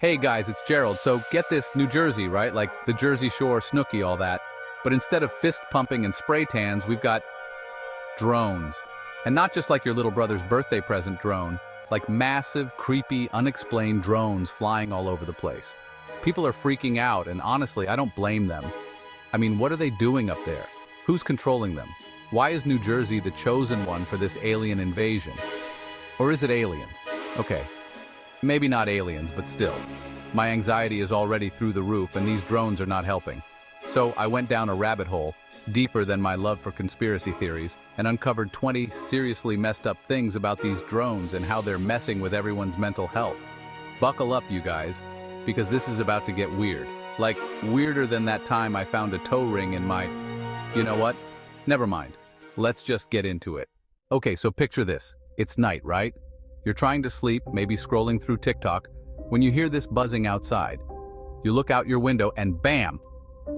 Hey guys, it's Gerald. So get this, New Jersey, right? Like the Jersey Shore, Snooki, all that. But instead of fist pumping and spray tans, we've got drones. And not just like your little brother's birthday present drone, like massive, creepy, unexplained drones flying all over the place. People are freaking out, and honestly, I don't blame them. I mean, what are they doing up there? Who's controlling them? Why is New Jersey the chosen one for this alien invasion? Or is it aliens? Okay, maybe not aliens, but still. My anxiety is already through the roof, and these drones are not helping. So I went down a rabbit hole, deeper than my love for conspiracy theories, and uncovered 20 seriously messed up things about these drones and how they're messing with everyone's mental health. Buckle up, you guys, because this is about to get weird. Like, weirder than that time I found a toe ring in my... You know what? Never mind. Let's just get into it. Okay, so picture this. It's night, right? You're trying to sleep, maybe scrolling through TikTok, when you hear this buzzing outside. You look out your window and bam!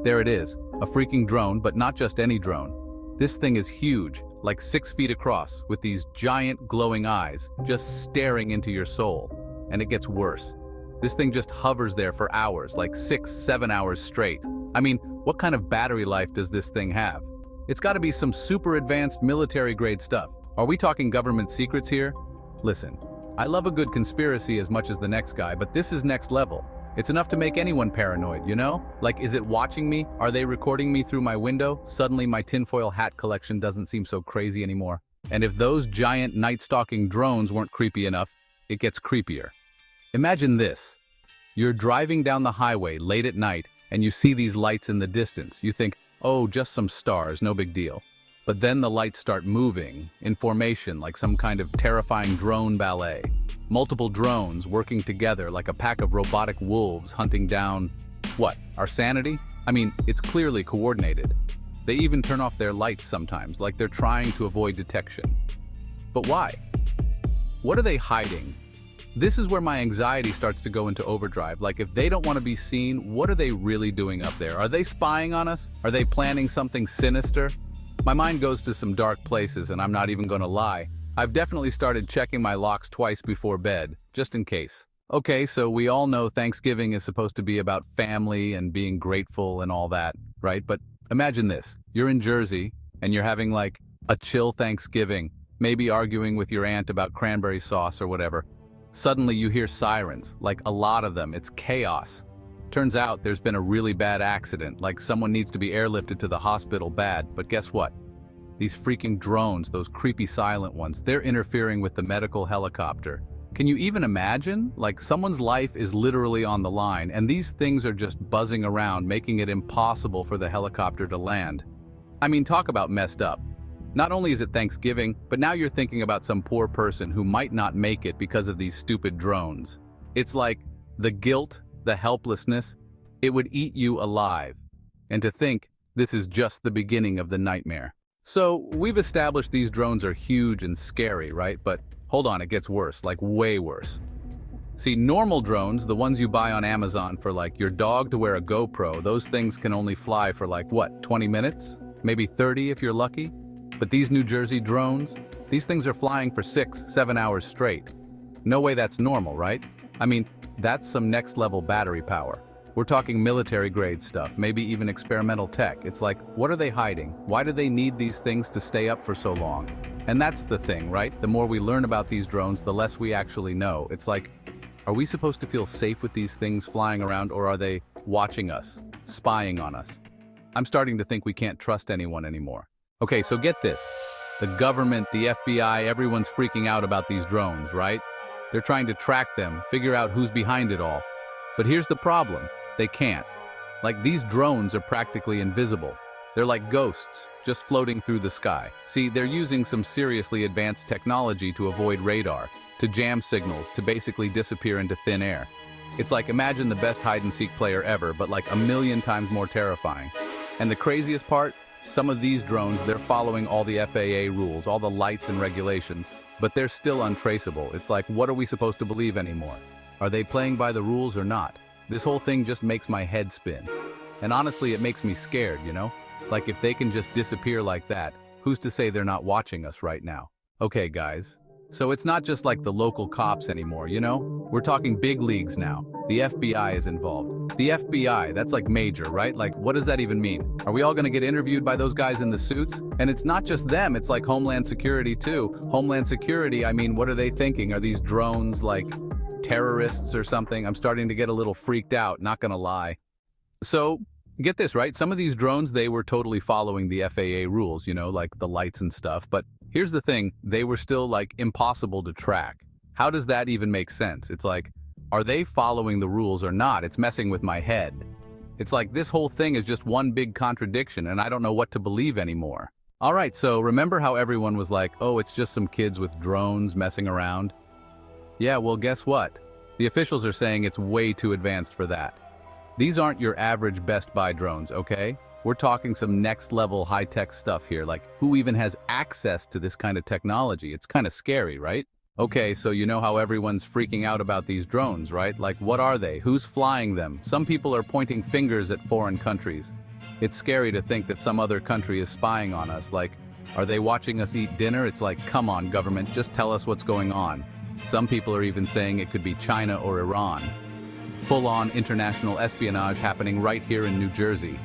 There it is, a freaking drone, but not just any drone. This thing is huge, like 6 feet across, with these giant glowing eyes, just staring into your soul. And it gets worse. This thing just hovers there for hours, like 6-7 hours straight. I mean, what kind of battery life does this thing have? It's gotta be some super advanced military-grade stuff. Are we talking government secrets here? Listen, I love a good conspiracy as much as the next guy, but this is next level. It's enough to make anyone paranoid, you know? Like, is it watching me? Are they recording me through my window? Suddenly my tinfoil hat collection doesn't seem so crazy anymore. And if those giant night-stalking drones weren't creepy enough, it gets creepier. Imagine this. You're driving down the highway late at night and you see these lights in the distance. You think, oh, just some stars, no big deal. But then the lights start moving, in formation like some kind of terrifying drone ballet. Multiple drones working together like a pack of robotic wolves hunting down, what, our sanity? I mean, it's clearly coordinated. They even turn off their lights sometimes, like they're trying to avoid detection. But why? What are they hiding? This is where my anxiety starts to go into overdrive. Like, if they don't want to be seen, what are they really doing up there? Are they spying on us? Are they planning something sinister? My mind goes to some dark places, and I'm not even gonna lie. I've definitely started checking my locks twice before bed, just in case. Okay, so we all know Thanksgiving is supposed to be about family and being grateful and all that, right? But imagine this. You're in Jersey, and you're having like a chill Thanksgiving, maybe arguing with your aunt about cranberry sauce or whatever. Suddenly you hear sirens, like a lot of them. It's chaos. Turns out there's been a really bad accident, like someone needs to be airlifted to the hospital bad, but guess what? These freaking drones, those creepy silent ones, they're interfering with the medical helicopter. Can you even imagine? Like, someone's life is literally on the line, and these things are just buzzing around, making it impossible for the helicopter to land. I mean, talk about messed up. Not only is it Thanksgiving, but now you're thinking about some poor person who might not make it because of these stupid drones. It's like the guilt, the helplessness, it would eat you alive. And to think, this is just the beginning of the nightmare. So, we've established these drones are huge and scary, right? But hold on, it gets worse, like way worse. See, normal drones, the ones you buy on Amazon for like your dog to wear a GoPro, those things can only fly for like, what, 20 minutes? Maybe 30 if you're lucky? But these New Jersey drones, these things are flying for 6-7 hours straight. No way that's normal, right? I mean, that's some next-level battery power. We're talking military-grade stuff, maybe even experimental tech. It's like, what are they hiding? Why do they need these things to stay up for so long? And that's the thing, right? The more we learn about these drones, the less we actually know. It's like, are we supposed to feel safe with these things flying around, or are they watching us, spying on us? I'm starting to think we can't trust anyone anymore. Okay, so get this. The government, the FBI, everyone's freaking out about these drones, right? They're trying to track them, figure out who's behind it all. But here's the problem. They can't. Like, these drones are practically invisible. They're like ghosts, just floating through the sky. See, they're using some seriously advanced technology to avoid radar, to jam signals, to basically disappear into thin air. It's like, imagine the best hide-and-seek player ever, but like a million times more terrifying. And the craziest part? Some of these drones, they're following all the FAA rules, all the lights and regulations, but they're still untraceable. It's like, what are we supposed to believe anymore? Are they playing by the rules or not? This whole thing just makes my head spin. And honestly, it makes me scared, you know? Like, if they can just disappear like that, who's to say they're not watching us right now? Okay, guys. So it's not just like the local cops anymore, you know? We're talking big leagues now. The FBI is involved. The FBI, that's like major, right? Like, what does that even mean? Are we all gonna get interviewed by those guys in the suits? And it's not just them, it's like Homeland Security too. Homeland Security, I mean, what are they thinking? Are these drones like terrorists or something? I'm starting to get a little freaked out, not gonna lie. So, get this, right? Some of these drones, they were totally following the FAA rules, you know, like the lights and stuff. But here's the thing, they were still like impossible to track. How does that even make sense? It's like, are they following the rules or not? It's messing with my head. It's like this whole thing is just one big contradiction and I don't know what to believe anymore. All right, so remember how everyone was like, oh, it's just some kids with drones messing around? Yeah, well, guess what? The officials are saying it's way too advanced for that. These aren't your average Best Buy drones, okay? We're talking some next-level high-tech stuff here, like who even has access to this kind of technology? It's kind of scary, right? Okay, so you know how everyone's freaking out about these drones, right? Like, what are they? Who's flying them? Some people are pointing fingers at foreign countries. It's scary to think that some other country is spying on us. Like, are they watching us eat dinner? It's like, come on, government, just tell us what's going on. Some people are even saying it could be China or Iran. Full-on international espionage happening right here in New Jersey.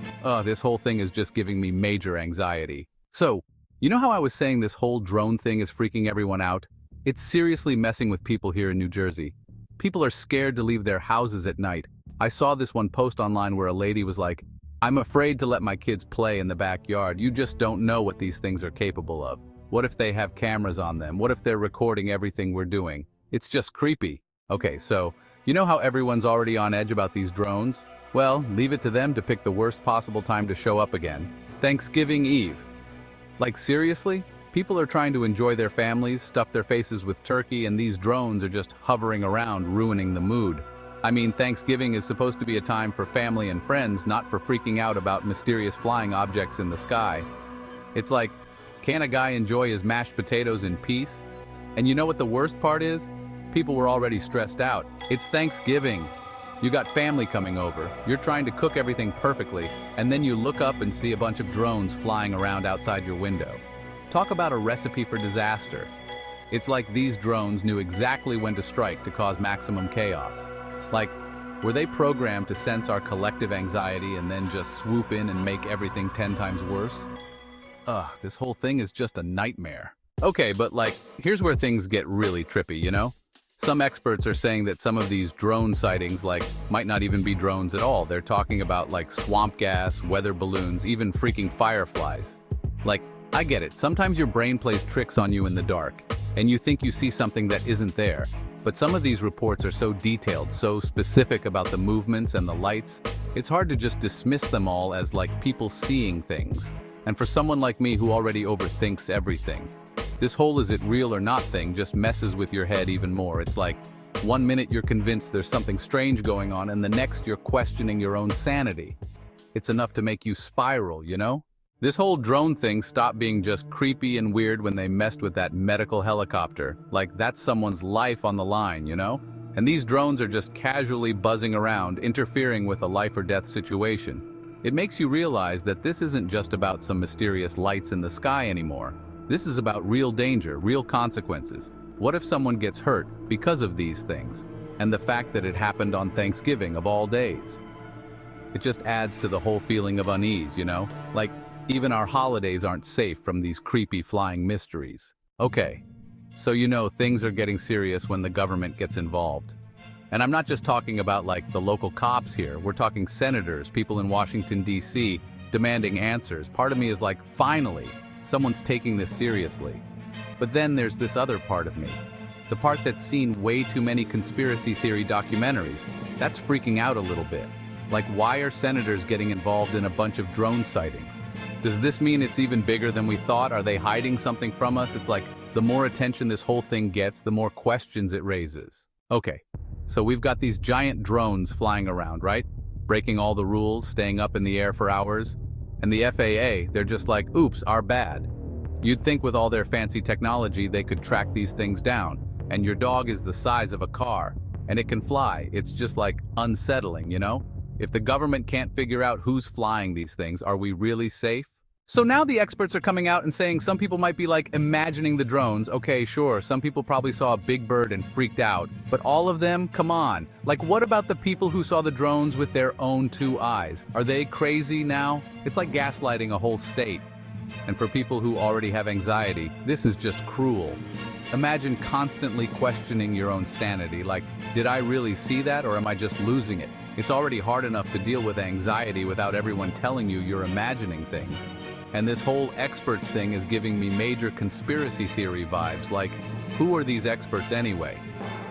This whole thing is just giving me major anxiety. So, you know how I was saying this whole drone thing is freaking everyone out? It's seriously messing with people here in New Jersey. People are scared to leave their houses at night. I saw this one post online where a lady was like, I'm afraid to let my kids play in the backyard. You just don't know what these things are capable of. What if they have cameras on them? What if they're recording everything we're doing? It's just creepy. Okay, so, you know how everyone's already on edge about these drones? Well, leave it to them to pick the worst possible time to show up again. Thanksgiving Eve. Like, seriously? People are trying to enjoy their families, stuff their faces with turkey, and these drones are just hovering around, ruining the mood. I mean, Thanksgiving is supposed to be a time for family and friends, not for freaking out about mysterious flying objects in the sky. It's like, can't a guy enjoy his mashed potatoes in peace? And you know what the worst part is? People were already stressed out. It's Thanksgiving. You got family coming over. You're trying to cook everything perfectly, and then you look up and see a bunch of drones flying around outside your window. Talk about a recipe for disaster. It's like these drones knew exactly when to strike to cause maximum chaos. Like, were they programmed to sense our collective anxiety and then just swoop in and make everything 10 times worse? This whole thing is just a nightmare. Okay, but like, here's where things get really trippy, you know? Some experts are saying that some of these drone sightings, like, might not even be drones at all. They're talking about like swamp gas, weather balloons, even freaking fireflies. Like, I get it, sometimes your brain plays tricks on you in the dark, and you think you see something that isn't there. But some of these reports are so detailed, so specific about the movements and the lights, it's hard to just dismiss them all as like people seeing things. And for someone like me who already overthinks everything, this whole is it real or not thing just messes with your head even more. It's like, one minute you're convinced there's something strange going on, and the next you're questioning your own sanity. It's enough to make you spiral, you know? This whole drone thing stopped being just creepy and weird when they messed with that medical helicopter. Like, that's someone's life on the line, you know? And these drones are just casually buzzing around, interfering with a life or death situation. It makes you realize that this isn't just about some mysterious lights in the sky anymore. This is about real danger, real consequences. What if someone gets hurt because of these things? And the fact that it happened on Thanksgiving of all days. It just adds to the whole feeling of unease, you know? Like, even our holidays aren't safe from these creepy flying mysteries. Okay, so you know things are getting serious when the government gets involved. And I'm not just talking about like the local cops here. We're talking senators, people in Washington, D.C., demanding answers. Part of me is like, finally, someone's taking this seriously. But then there's this other part of me. The part that's seen way too many conspiracy theory documentaries. That's freaking out a little bit. Like, why are senators getting involved in a bunch of drone sightings? Does this mean it's even bigger than we thought? Are they hiding something from us? It's like, the more attention this whole thing gets, the more questions it raises. Okay, so we've got these giant drones flying around, right? Breaking all the rules, staying up in the air for hours. And the FAA, they're just like, oops, our bad. You'd think with all their fancy technology, they could track these things down. And your dog is the size of a car, and it can fly. It's just like unsettling, you know? If the government can't figure out who's flying these things, are we really safe? So now the experts are coming out and saying some people might be like imagining the drones. Okay, sure, some people probably saw a big bird and freaked out, but all of them, come on. Like, what about the people who saw the drones with their own two eyes? Are they crazy now? It's like gaslighting a whole state. And for people who already have anxiety, this is just cruel. Imagine constantly questioning your own sanity, like, did I really see that or am I just losing it? It's already hard enough to deal with anxiety without everyone telling you you're imagining things. And this whole experts thing is giving me major conspiracy theory vibes, like, who are these experts anyway?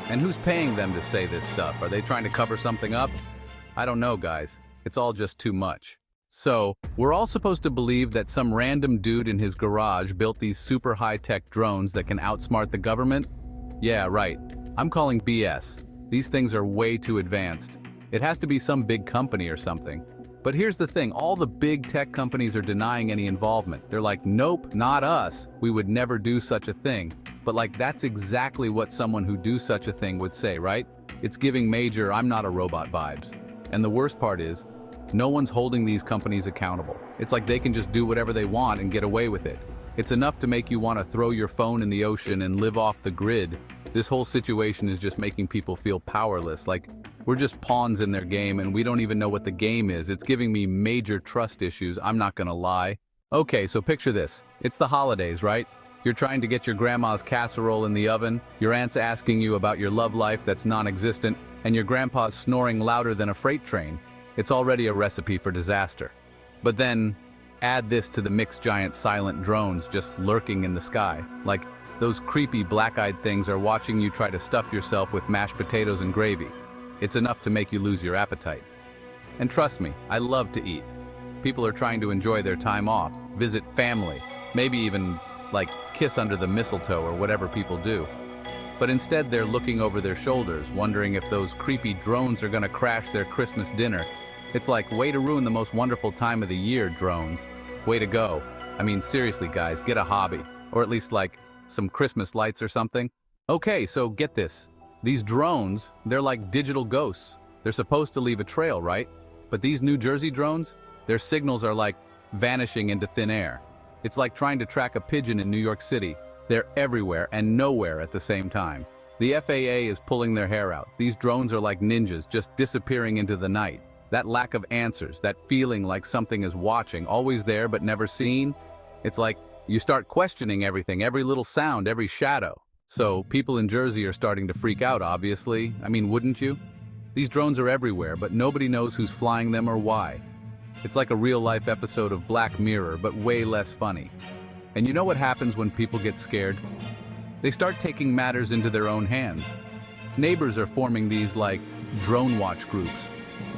And who's paying them to say this stuff? Are they trying to cover something up? I don't know, guys. It's all just too much. So, we're all supposed to believe that some random dude in his garage built these super high-tech drones that can outsmart the government? Yeah, right. I'm calling BS. These things are way too advanced. It has to be some big company or something. But here's the thing, all the big tech companies are denying any involvement. They're like, nope, not us. We would never do such a thing. But like, that's exactly what someone who do such a thing would say, right? It's giving major I'm not a robot vibes. And the worst part is, no one's holding these companies accountable. It's like they can just do whatever they want and get away with it. It's enough to make you want to throw your phone in the ocean and live off the grid. This whole situation is just making people feel powerless, like we're just pawns in their game and we don't even know what the game is. It's giving me major trust issues, I'm not gonna lie. Okay, so picture this. It's the holidays, right? You're trying to get your grandma's casserole in the oven, your aunt's asking you about your love life that's non-existent, and your grandpa's snoring louder than a freight train. It's already a recipe for disaster. But then, add this to the mixed giant silent drones just lurking in the sky. Like, those creepy black-eyed things are watching you try to stuff yourself with mashed potatoes and gravy. It's enough to make you lose your appetite. And trust me, I love to eat. People are trying to enjoy their time off, visit family, maybe even, like, kiss under the mistletoe or whatever people do. But instead they're looking over their shoulders, wondering if those creepy drones are gonna crash their Christmas dinner. It's like, way to ruin the most wonderful time of the year, drones. Way to go. I mean, seriously guys, get a hobby. Or at least like, some Christmas lights or something. Okay, so get this. These drones, they're like digital ghosts. They're supposed to leave a trail, right? But these New Jersey drones, their signals are like vanishing into thin air. It's like trying to track a pigeon in New York City. They're everywhere and nowhere at the same time. The FAA is pulling their hair out. These drones are like ninjas, just disappearing into the night. That lack of answers, that feeling like something is watching, always there but never seen. It's like you start questioning everything, every little sound, every shadow. So people in Jersey are starting to freak out, obviously. I mean, wouldn't you? These drones are everywhere, but nobody knows who's flying them or why. It's like a real-life episode of Black Mirror, but way less funny. And you know what happens when people get scared? They start taking matters into their own hands. Neighbors are forming these, like, drone watch groups.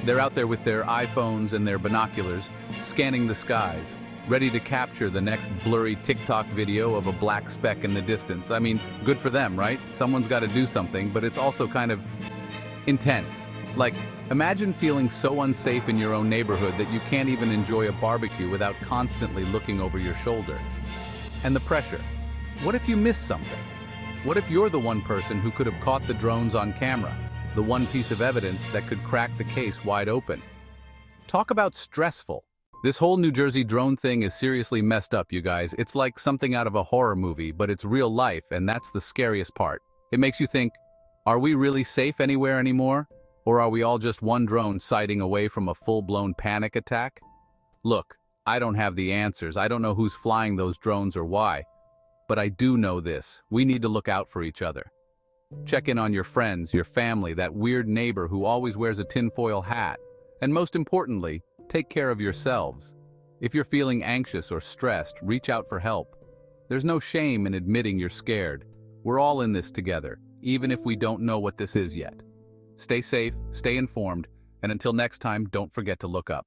They're out there with their iPhones and their binoculars, scanning the skies, ready to capture the next blurry TikTok video of a black speck in the distance. I mean, good for them, right? Someone's got to do something, but it's also kind of intense. Like, imagine feeling so unsafe in your own neighborhood that you can't even enjoy a barbecue without constantly looking over your shoulder. And the pressure. What if you miss something? What if you're the one person who could have caught the drones on camera? The one piece of evidence that could crack the case wide open. Talk about stressful. This whole New Jersey drone thing is seriously messed up, you guys. It's like something out of a horror movie, but it's real life, and that's the scariest part. It makes you think, are we really safe anywhere anymore? Or are we all just one drone sighting away from a full-blown panic attack? Look, I don't have the answers. I don't know who's flying those drones or why. But I do know this. We need to look out for each other. Check in on your friends, your family, that weird neighbor who always wears a tinfoil hat. And most importantly, take care of yourselves. If you're feeling anxious or stressed, reach out for help. There's no shame in admitting you're scared. We're all in this together, even if we don't know what this is yet. Stay safe, stay informed, and until next time, don't forget to look up.